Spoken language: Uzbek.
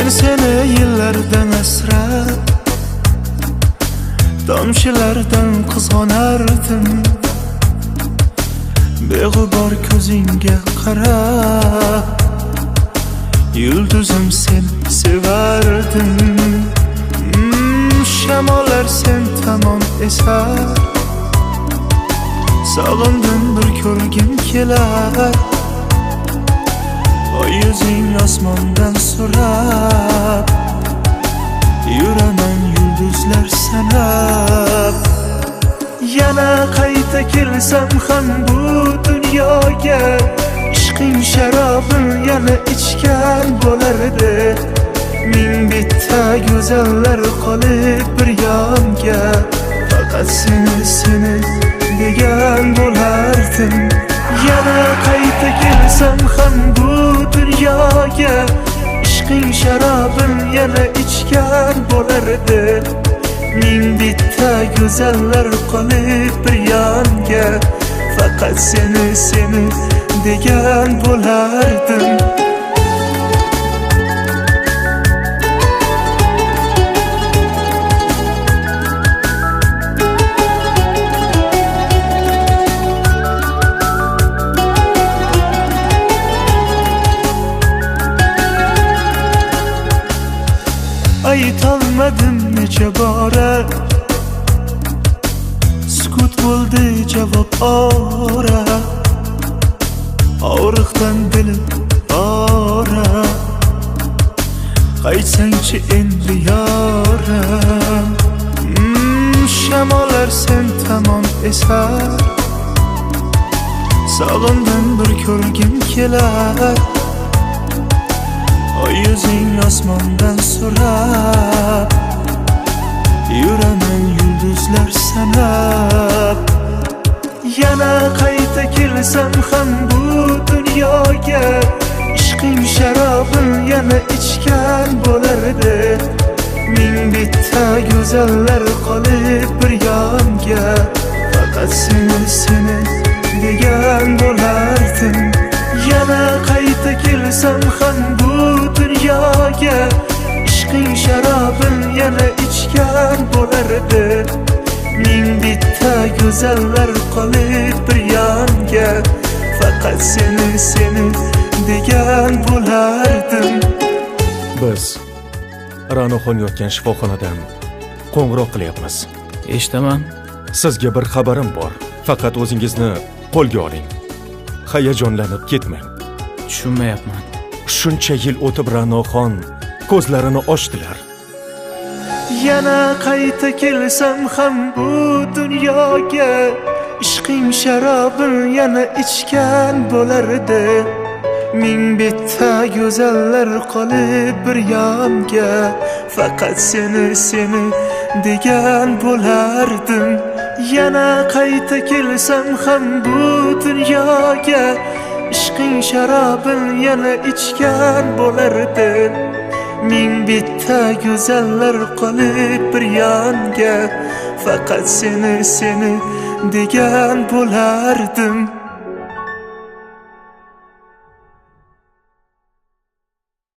Men seni yillardan asrab, tomchilardan qizg'onardim. Beg'ubor ko'zingga qarab, yulduzim sen sevardim. Shamollar sen tomon esar, sog'indim bir ko'rgim kelar. Oy yuzing osmondan so'rab, yuraman yulduzlar sanab. Yana qayta kelsam ham bu dunyoga, ishqing sharobim yana ichgan bo'lardi. Ming bitta go'zallar qolib bir yonga, faqat seni degan bo'lardim. Yana qayta kelsam ham bu dunyoga, ishqing sharobim yana ichgan bo'lardi. Ming bitta go'zallar qolib bir yonga, faqat seni degan bo'lardim. Aytolmadim necha bora, sukut bo'ldi javob ora. Og'riqdan dilim ora, qaytsangchi endi yoram. Shamollar sen tomon esar, sog'indim bir ko'rgim kelar. Oy yuzing osmondan so'rab, yuraman yulduzlar sanab. Yana qayta kelsam ham bu dunyoga, ishqing sharobim yana ichgan bo'lardi. Ming bitta go'zallar qolib bir yonga, faqat seni degan bo'lardim. Yana qayta kelsam ham bu dunyoga, ishqing sharobim yana ichgan bo'lardi. Ming bitta go'zallar qolib bir yonga, faqat seni degan bo'lardim. Biz Ra'noxon yotgan shifoxonadan qo'ng'iroq qilyapmiz. Eshitaman. Sizga bir xabarim bor. Faqat o'zingizni qo'lga oling. Hayajonlanib ketmang. Tushunmayapman. Shuncha yil o'tib Ra'noxon ko'zlarini ochdilar. Yana qayta kelsam ham bu dunyoga, ishqing sharobim yana ichgan bo'lardi. Ming bitta go'zallar qolib bir yonga, faqat seni degan bo'lardim. Yana qayta kelsam ham bu dunyoga, ishqing sharobim yana ichgan bo'lardi. Ming bitta go'zallar qolib bir yonga, faqat seni degan bo'lardim.